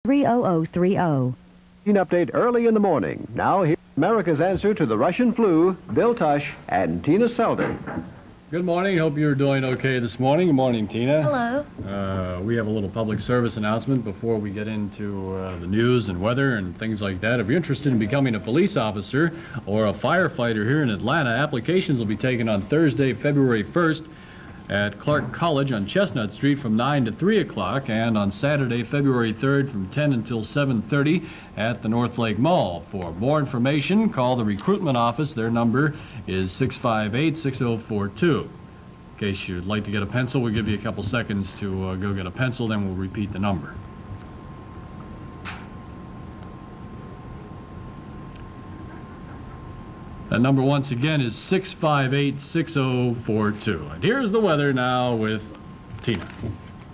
30030. Update early in the morning. Now here's America's answer to the Russian flu, Bill Tush and Tina Seldon. Good morning. Hope you're doing okay this morning. Good morning, Tina. Hello. We have a little public service announcement before we get into the news and weather and things like that. If you're interested in becoming a police officer or a firefighter here in Atlanta, applications will be taken on Thursday, February 1st at Clark College on Chestnut Street from 9 to 3 o'clock, and on Saturday, February 3rd from 10 until 7:30 at the North Lake Mall. For more information, call the recruitment office. Their number is 658-6042. In case you'd like to get a pencil, we'll give you a couple seconds to go get a pencil, then we'll repeat the number. That number once again is 658-6042. And here's the weather now with Tina.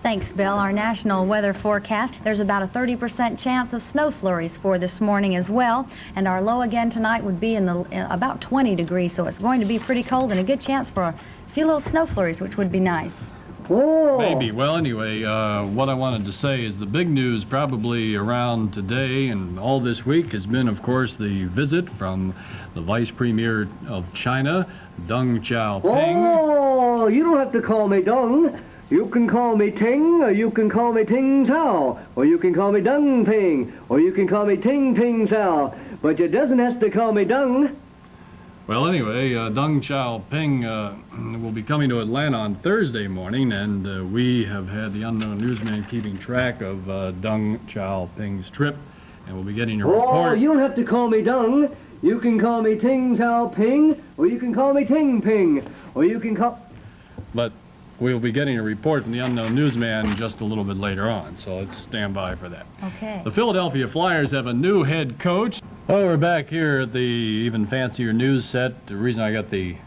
Thanks, Bill. Our national weather forecast, there's about a 30% chance of snow flurries for this morning as well. And our low again tonight would be in about 20 degrees, so it's going to be pretty cold and a good chance for a few little snow flurries, which would be nice. Whoa. Maybe. Well, anyway, what I wanted to say is the big news probably around today and all this week has been, of course, the visit from the Vice Premier of China, Deng Xiaoping. Oh, you don't have to call me Deng. You can call me Ting, or you can call me Ting Cao, or you can call me Deng Ping, or you can call me Ting Ping Cao, but you doesn't have to call me Deng. Well, anyway, Deng Xiaoping will be coming to Atlanta on Thursday morning, and we have had the unknown newsman keeping track of Deng Xiaoping's trip, and we'll be getting a report. Oh, you don't have to call me Deng. You can call me Ting Cao Ping, or you can call me Ting Ping, or you can call... But we'll be getting a report from the unknown newsman just a little bit later on, so let's stand by for that. Okay. The Philadelphia Flyers have a new head coach. Well, we're back here at the even fancier news set. The reason I got the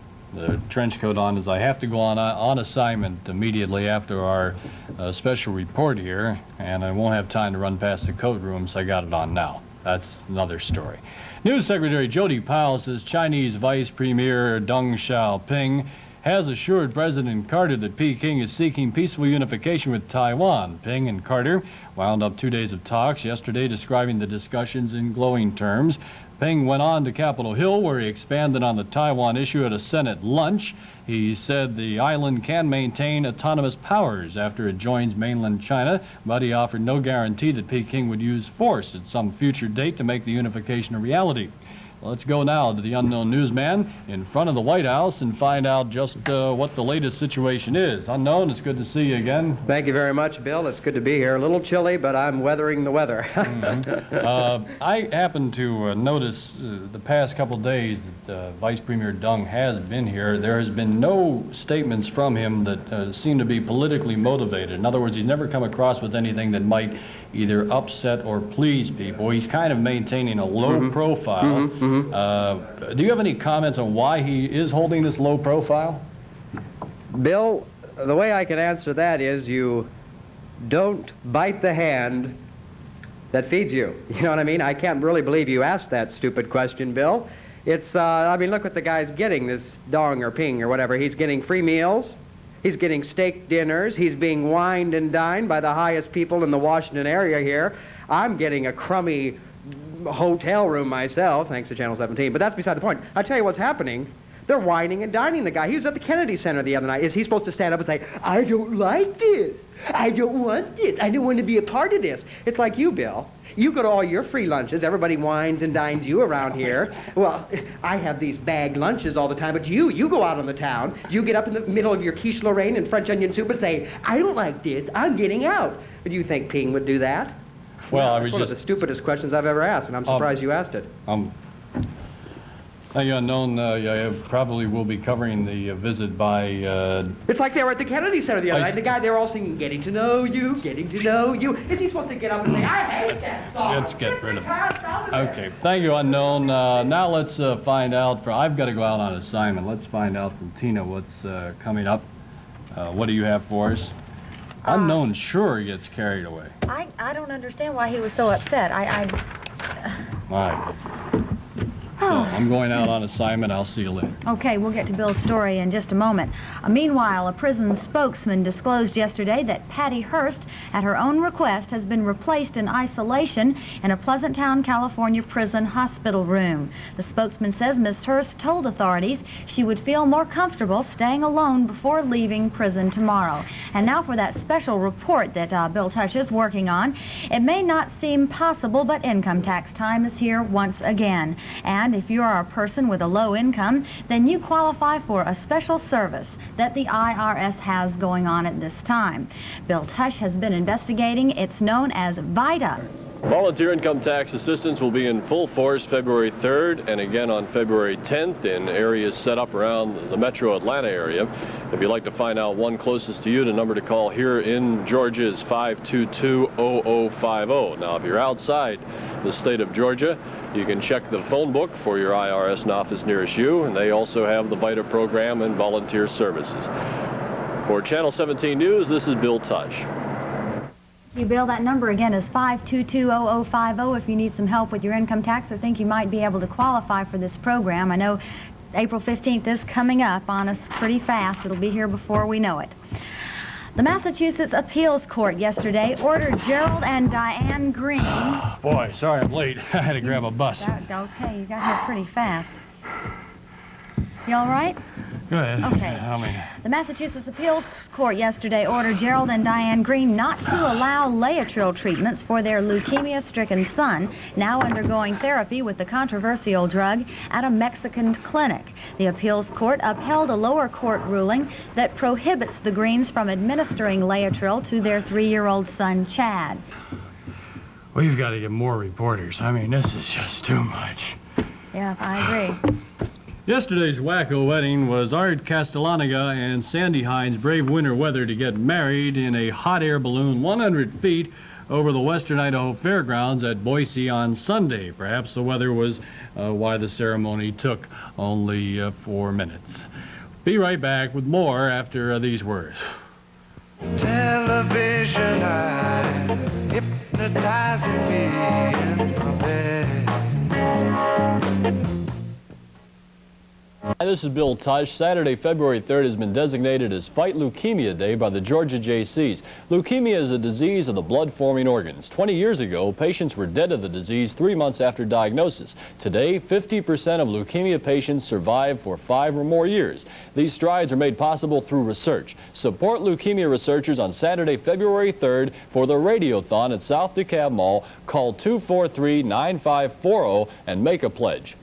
trench coat on is I have to go on assignment immediately after our special report here, and I won't have time to run past the coat room, so I got it on now. That's another story. News Secretary Jody Powell says Chinese Vice Premier Deng Xiaoping has assured President Carter that Peking is seeking peaceful unification with Taiwan. Ping and Carter wound up 2 days of talks yesterday, describing the discussions in glowing terms. Ping went on to Capitol Hill, where he expanded on the Taiwan issue at a Senate lunch. He said the island can maintain autonomous powers after it joins mainland China, but he offered no guarantee that Peking would use force at some future date to make the unification a reality. Let's go now to the unknown newsman in front of the White House and find out just what the latest situation is. Unknown, it's good to see you again. Thank you very much, Bill. It's good to be here. A little chilly, but I'm weathering the weather. I happened to notice the past couple days that Vice Premier Deng has been here. There has been no statements from him that seem to be politically motivated. In other words, he's never come across with anything that might either upset or please people. He's kind of maintaining a low profile. Do you have any comments on why he is holding this low profile? Bill, the way I can answer that is you don't bite the hand that feeds you. You know what I mean? I can't really believe you asked that stupid question, Bill. It's, I mean, look what the guy's getting, this Dong or Ping or whatever. He's getting free meals. He's getting steak dinners. He's being wined and dined by the highest people in the Washington area here. I'm getting a crummy hotel room myself, thanks to Channel 17. But that's beside the point. I tell you what's happening. They're wining and dining the guy. He was at the Kennedy Center the other night. Is he supposed to stand up and say, I don't like this. I don't want this. I don't want to be a part of this. It's like you, Bill. You go to all your free lunches. Everybody wines and dines you around here. Well, I have these bagged lunches all the time, but you go out on the town. You get up in the middle of your quiche Lorraine and French onion soup and say, I don't like this. I'm getting out. Do you think Ping would do that? Well, I was just... one of the stupidest questions I've ever asked, and I'm surprised you asked it. You unknown, I probably will be covering the visit by... It's like they were at the Kennedy Center the other night. The guy, they were all singing, getting to know you, getting to know you. Is he supposed to get up and say, I hate that song? Let's get rid of it. Okay, thank you, unknown. Now let's find out, I've got to go out on assignment. Let's find out from Tina what's coming up. What do you have for us? Unknown sure gets carried away. I don't understand why he was so upset. All right. I'm going out on assignment. I'll see you later. Okay, we'll get to Bill's story in just a moment. Meanwhile, a prison spokesman disclosed yesterday that Patty Hearst, at her own request, has been replaced in isolation in a Pleasant Town, California prison hospital room. The spokesman says Ms. Hearst told authorities she would feel more comfortable staying alone before leaving prison tomorrow. And now for that special report that Bill Tush is working on. It may not seem possible, but income tax time is here once again. And if you are a person with a low income, then you qualify for a special service that the IRS has going on at this time. Bill Tush has been investigating. It's known as VITA. Volunteer income tax assistance will be in full force February 3rd and again on February 10th in areas set up around the metro Atlanta area. If you'd like to find out one closest to you, the number to call here in Georgia is 522-0050. Now, if you're outside the state of Georgia, you can check the phone book for your IRS office nearest you, and they also have the VITA program and volunteer services. For Channel 17 News, this is Bill Tush. You, Bill, that number again is 522-0050 if you need some help with your income tax or think you might be able to qualify for this program. I know April 15th is coming up on us pretty fast. It'll be here before we know it. The Massachusetts Appeals Court yesterday ordered Gerald and Diane Green. Boy, sorry I'm late. I had to grab a bus. Okay, you got here pretty fast. You all right? Go ahead. Okay. The The Massachusetts Appeals Court yesterday ordered Gerald and Diane Green not to allow Laetrile treatments for their leukemia-stricken son, now undergoing therapy with the controversial drug at a Mexican clinic. The appeals court upheld a lower court ruling that prohibits the Greens from administering Laetrile to their 3-year-old son, Chad. We've got to get more reporters. I mean, this is just too much. Yeah, I agree. Yesterday's wacko wedding was Art Castellaniga and Sandy Hines brave winter weather to get married in a hot air balloon 100 feet over the Western Idaho Fairgrounds at Boise on Sunday. Perhaps the weather was why the ceremony took only 4 minutes. Be right back with more after these words. Television eyes hypnotizing me in my bed. Hi, this is Bill Tush. Saturday, February 3rd has been designated as Fight Leukemia Day by the Georgia Jaycees. Leukemia is a disease of the blood-forming organs. 20 years ago, patients were dead of the disease 3 months after diagnosis. Today, 50% of leukemia patients survive for 5 or more years. These strides are made possible through research. Support leukemia researchers on Saturday, February 3rd for the Radiothon at South DeKalb Mall. Call 243-9540 and make a pledge.